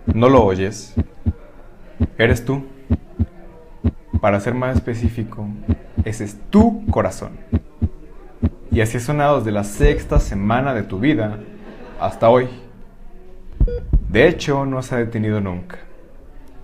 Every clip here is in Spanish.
¿No lo oyes? Eres tú. Para ser más específico, ese es tu corazón. Y así ha sonado desde la sexta semana de tu vida hasta hoy. De hecho, no se ha detenido nunca.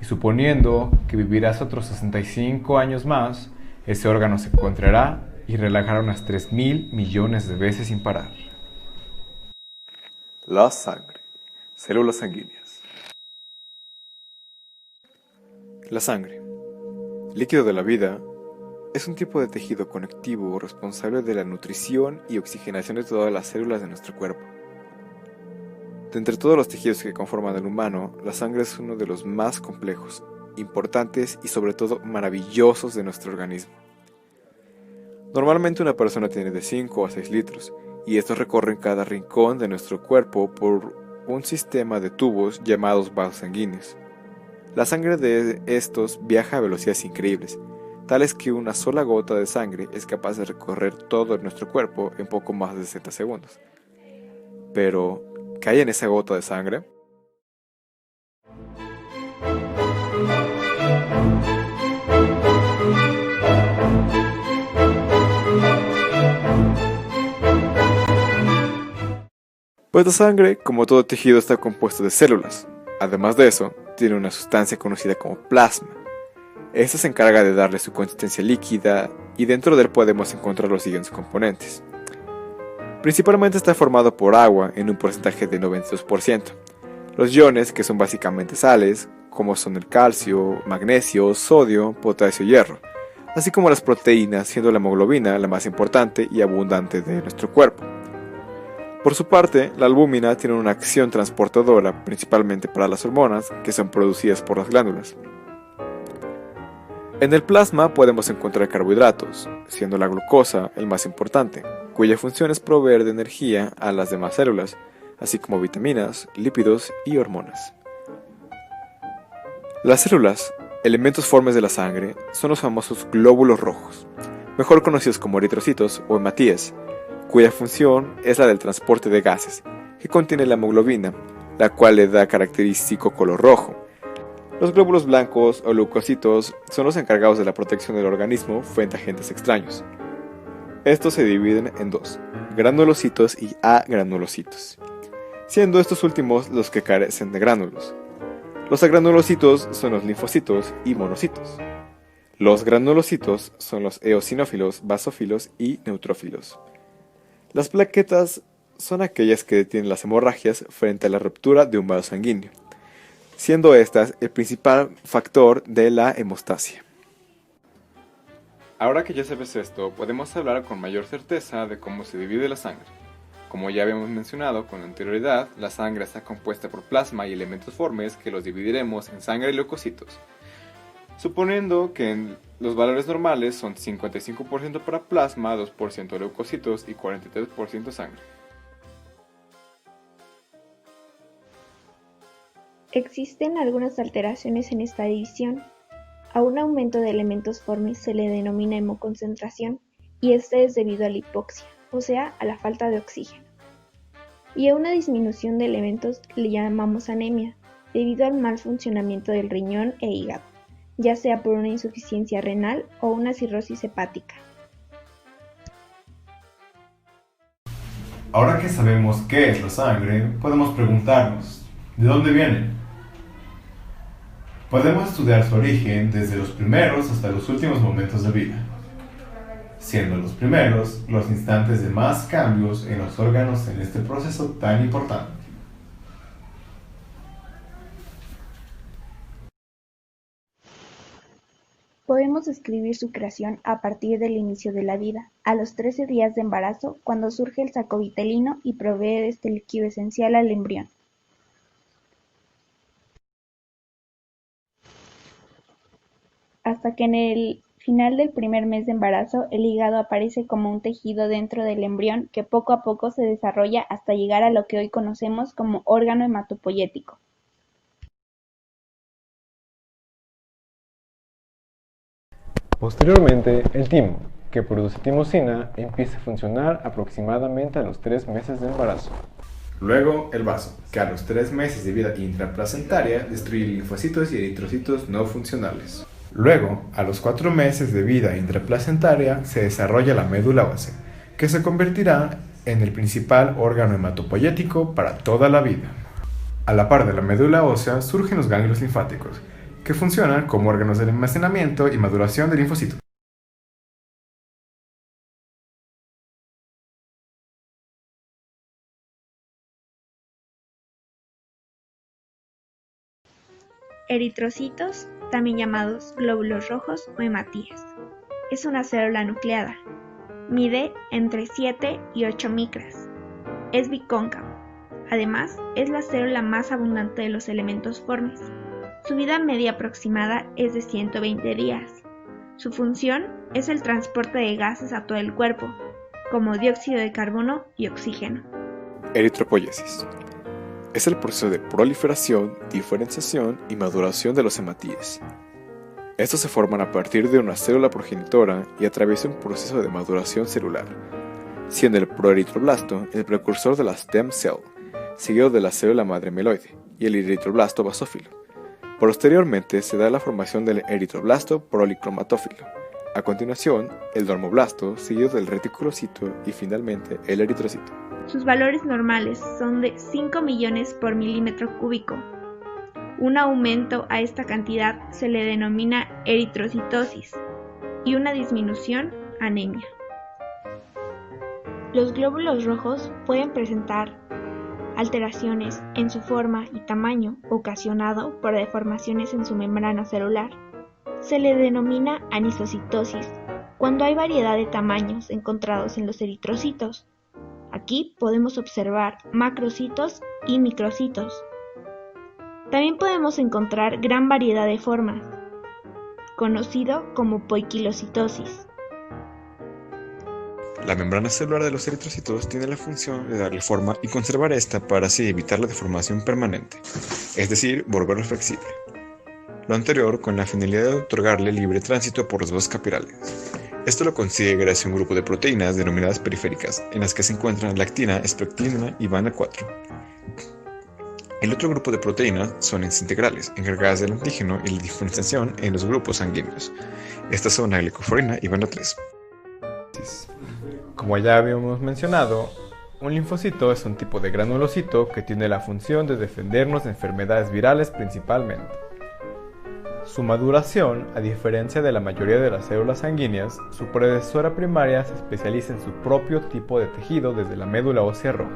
Y suponiendo que vivirás otros 65 años más, ese órgano se contraerá y relajará unas 3.000 millones de veces sin parar. La sangre. Células sanguíneas. La sangre, líquido de la vida, es un tipo de tejido conectivo responsable de la nutrición y oxigenación de todas las células de nuestro cuerpo. De entre todos los tejidos que conforman el humano, la sangre es uno de los más complejos, importantes y sobre todo maravillosos de nuestro organismo. Normalmente una persona tiene de 5 a 6 litros, y estos recorren cada rincón de nuestro cuerpo por un sistema de tubos llamados vasos sanguíneos. La sangre de estos viaja a velocidades increíbles, tales que una sola gota de sangre es capaz de recorrer todo nuestro cuerpo en poco más de 60 segundos. Pero, ¿qué hay en esa gota de sangre? Pues la sangre, como todo tejido, está compuesto de células. Además de eso, tiene una sustancia conocida como plasma. Esta se encarga de darle su consistencia líquida y dentro de él podemos encontrar los siguientes componentes. Principalmente está formado por agua en un porcentaje de 92%. Los iones, que son básicamente sales, como son el calcio, magnesio, sodio, potasio y hierro, así como las proteínas, siendo la hemoglobina la más importante y abundante de nuestro cuerpo. Por su parte, la albúmina tiene una acción transportadora principalmente para las hormonas que son producidas por las glándulas. En el plasma podemos encontrar carbohidratos, siendo la glucosa el más importante, cuya función es proveer de energía a las demás células, así como vitaminas, lípidos y hormonas. Las células, elementos formes de la sangre, son los famosos glóbulos rojos, mejor conocidos como eritrocitos o hematíes, cuya función es la del transporte de gases, que contiene la hemoglobina, la cual le da característico color rojo. Los glóbulos blancos o leucocitos son los encargados de la protección del organismo frente a agentes extraños. Estos se dividen en dos, granulocitos y agranulocitos, siendo estos últimos los que carecen de gránulos. Los agranulocitos son los linfocitos y monocitos. Los granulocitos son los eosinófilos, basófilos y neutrófilos. Las plaquetas son aquellas que detienen las hemorragias frente a la ruptura de un vaso sanguíneo, siendo estas el principal factor de la hemostasia. Ahora que ya sabes esto, podemos hablar con mayor certeza de cómo se divide la sangre. Como ya habíamos mencionado con anterioridad, la sangre está compuesta por plasma y elementos formes que los dividiremos en sangre y leucocitos. Suponiendo que los valores normales son 55% para plasma, 2% leucocitos y 43% sangre. Existen algunas alteraciones en esta división. A un aumento de elementos formes se le denomina hemoconcentración, y este es debido a la hipoxia, o sea, a la falta de oxígeno. Y a una disminución de elementos le llamamos anemia, debido al mal funcionamiento del riñón e hígado, ya sea por una insuficiencia renal o una cirrosis hepática. Ahora que sabemos qué es la sangre, podemos preguntarnos, ¿de dónde viene? Podemos estudiar su origen desde los primeros hasta los últimos momentos de vida, siendo los primeros los instantes de más cambios en los órganos en este proceso tan importante. Podemos describir su creación a partir del inicio de la vida, a los 13 días de embarazo, cuando surge el saco vitelino y provee de este líquido esencial al embrión. Hasta que en el final del primer mes de embarazo, el hígado aparece como un tejido dentro del embrión que poco a poco se desarrolla hasta llegar a lo que hoy conocemos como órgano hematopoyético. Posteriormente, el timo, que produce timosina, empieza a funcionar aproximadamente a los 3 meses de embarazo. Luego, el vaso, que a los 3 meses de vida intraplacentaria destruye linfocitos y eritrocitos no funcionales. Luego, a los 4 meses de vida intraplacentaria se desarrolla la médula ósea, que se convertirá en el principal órgano hematopoyético para toda la vida. A la par de la médula ósea surgen los ganglios linfáticos, que funcionan como órganos de almacenamiento y maduración de linfocitos. Eritrocitos, también llamados glóbulos rojos o hematíes. Es una célula nucleada. Mide entre 7 y 8 micras. Es bicóncavo. Además, es la célula más abundante de los elementos formes. Su vida media aproximada es de 120 días. Su función es el transporte de gases a todo el cuerpo, como dióxido de carbono y oxígeno. Eritropoiesis. Es el proceso de proliferación, diferenciación y maduración de los hematíes. Estos se forman a partir de una célula progenitora y atraviesan un proceso de maduración celular, siendo el proeritroblasto el precursor de la stem cell, seguido de la célula madre meloide y el eritroblasto basófilo. Posteriormente se da la formación del eritroblasto policromatófilo. A continuación, el dermoblasto, seguido del reticulocito y finalmente el eritrocito. Sus valores normales son de 5 millones por milímetro cúbico. Un aumento a esta cantidad se le denomina eritrocitosis y una disminución, anemia. Los glóbulos rojos pueden presentar alteraciones en su forma y tamaño ocasionado por deformaciones en su membrana celular. Se le denomina anisocitosis cuando hay variedad de tamaños encontrados en los eritrocitos. Aquí podemos observar macrocitos y microcitos. También podemos encontrar gran variedad de formas, conocido como poiquilocitosis. La membrana celular de los eritrocitos tiene la función de darle forma y conservar esta para así evitar la deformación permanente, es decir, volverlo flexible. Lo anterior con la finalidad de otorgarle libre tránsito por los vasos capilares. Esto lo consigue gracias a un grupo de proteínas denominadas periféricas, en las que se encuentran lactina, espectina y BANA4. El otro grupo de proteínas son las integrales, encargadas del antígeno y la diferenciación en los grupos sanguíneos. Estas son la glicoforina y BANA3. Como ya habíamos mencionado, un linfocito es un tipo de granulocito que tiene la función de defendernos de enfermedades virales principalmente. Su maduración, a diferencia de la mayoría de las células sanguíneas, su predecesora primaria se especializa en su propio tipo de tejido desde la médula ósea roja.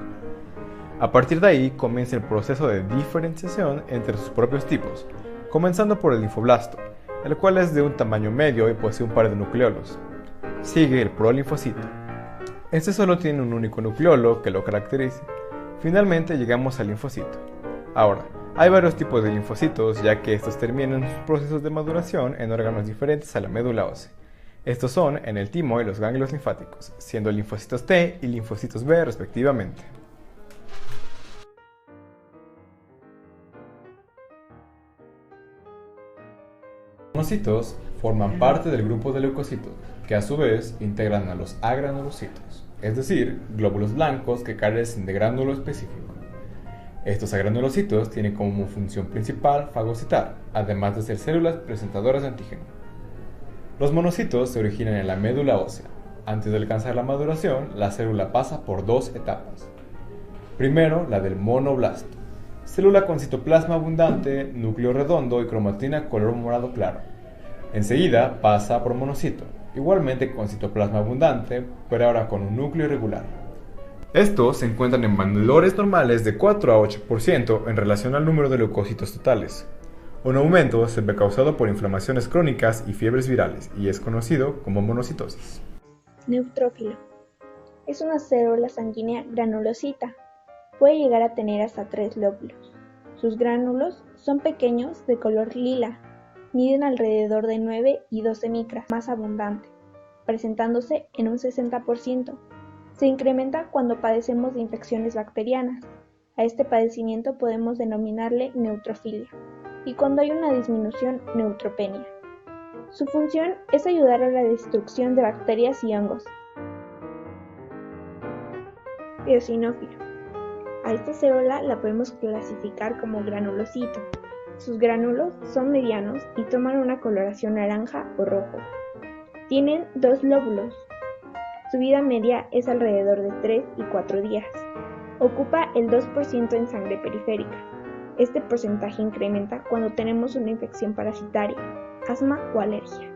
A partir de ahí comienza el proceso de diferenciación entre sus propios tipos, comenzando por el linfoblasto, el cual es de un tamaño medio y posee un par de nucleolos. Sigue el prolinfocito. Este solo tiene un único nucleolo que lo caracteriza. Finalmente llegamos al linfocito. Ahora, hay varios tipos de linfocitos, ya que estos terminan sus procesos de maduración en órganos diferentes a la médula ósea. Estos son en el timo y los ganglios linfáticos, siendo linfocitos T y linfocitos B respectivamente. Los monocitos forman parte del grupo de leucocitos, que a su vez integran a los agranulocitos, es decir, glóbulos blancos que carecen de gránulo específico. Estos agranulocitos tienen como función principal fagocitar, además de ser células presentadoras de antígeno. Los monocitos se originan en la médula ósea. Antes de alcanzar la maduración, la célula pasa por dos etapas. Primero, la del monoblasto, célula con citoplasma abundante, núcleo redondo y cromatina color morado claro. Enseguida pasa por monocito, igualmente con citoplasma abundante, pero ahora con un núcleo irregular. Estos se encuentran en valores normales de 4 a 8% en relación al número de leucocitos totales. Un aumento se ve causado por inflamaciones crónicas y fiebres virales y es conocido como monocitosis. Neutrófilo. Es una célula sanguínea granulosita. Puede llegar a tener hasta 3 lóbulos. Sus gránulos son pequeños de color lila. Miden alrededor de 9 y 12 micras, más abundante, presentándose en un 60%. Se incrementa cuando padecemos de infecciones bacterianas. A este padecimiento podemos denominarle neutrofilia. Y cuando hay una disminución, neutropenia. Su función es ayudar a la destrucción de bacterias y hongos. Eosinófilo. A esta célula la podemos clasificar como granulocito. Sus gránulos son medianos y toman una coloración naranja o rojo. Tienen 2 lóbulos. Su vida media es alrededor de 3 y 4 días. Ocupa el 2% en sangre periférica. Este porcentaje incrementa cuando tenemos una infección parasitaria, asma o alergia.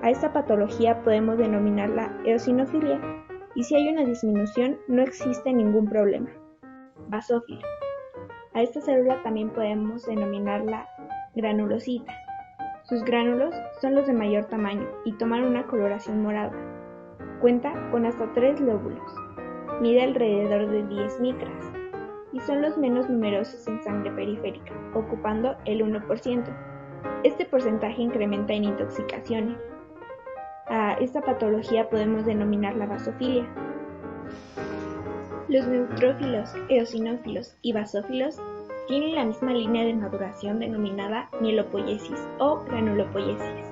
A esta patología podemos denominarla eosinofilia y si hay una disminución no existe ningún problema. Basófilo. A esta célula también podemos denominarla granulocita. Sus gránulos son los de mayor tamaño y toman una coloración morada. Cuenta con hasta 3 lóbulos. Mide alrededor de 10 micras y son los menos numerosos en sangre periférica, ocupando el 1%. Este porcentaje incrementa en intoxicaciones. A esta patología podemos denominarla basofilia. Los neutrófilos, eosinófilos y basófilos tienen la misma línea de maduración denominada mielopoiesis o granulopoiesis.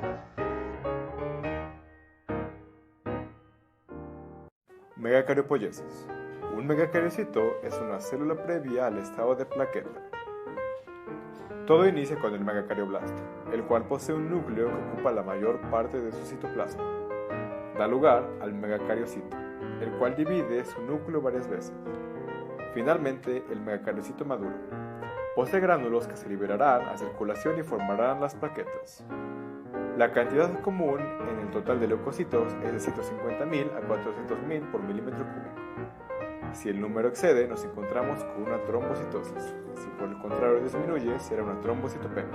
Megacariopoiesis. Un megacariocito es una célula previa al estado de plaqueta. Todo inicia con el megacarioblasta, el cual posee un núcleo que ocupa la mayor parte de su citoplasma. Da lugar al megacariocito, el cual divide su núcleo varias veces. Finalmente, el megacariocito maduro. Posee gránulos que se liberarán a circulación y formarán las plaquetas. La cantidad común en el total de leucocitos es de 150.000 a 400.000 por milímetro cúbico. Si el número excede, nos encontramos con una trombocitosis. Si por el contrario disminuye, será una trombocitopenia.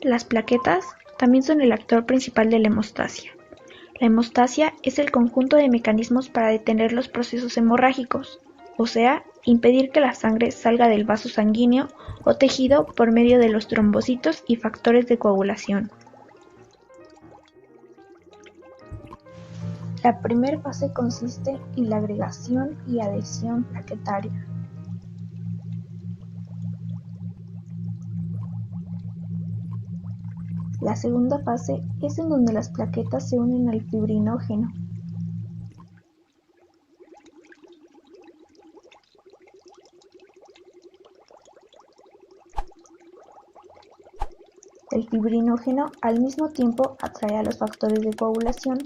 Las plaquetas también son el actor principal de la hemostasia. La hemostasia es el conjunto de mecanismos para detener los procesos hemorrágicos, o sea, impedir que la sangre salga del vaso sanguíneo o tejido por medio de los trombocitos y factores de coagulación. La primera fase consiste en la agregación y adhesión plaquetaria. La segunda fase es en donde las plaquetas se unen al fibrinógeno. El fibrinógeno al mismo tiempo atrae a los factores de coagulación.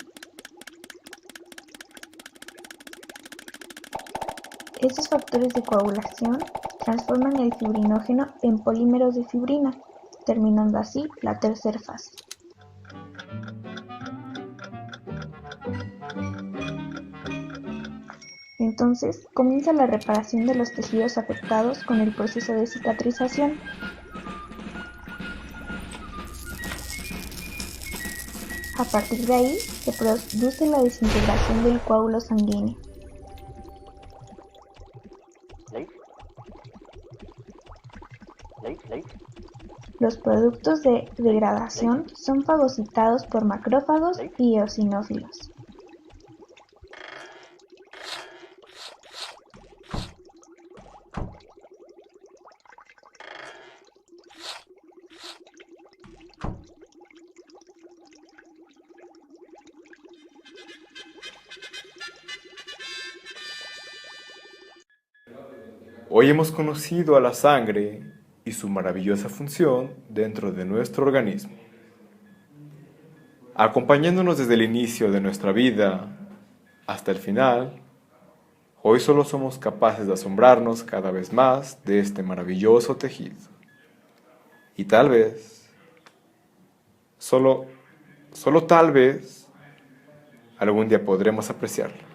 Estos factores de coagulación transforman el fibrinógeno en polímeros de fibrina, terminando así la tercera fase. Entonces comienza la reparación de los tejidos afectados con el proceso de cicatrización. A partir de ahí se produce la desintegración del coágulo sanguíneo. Los productos de degradación son fagocitados por macrófagos y eosinófilos. Hoy hemos conocido a la sangre y su maravillosa función dentro de nuestro organismo. Acompañándonos desde el inicio de nuestra vida hasta el final, hoy solo somos capaces de asombrarnos cada vez más de este maravilloso tejido. Y tal vez, solo tal vez, algún día podremos apreciarlo.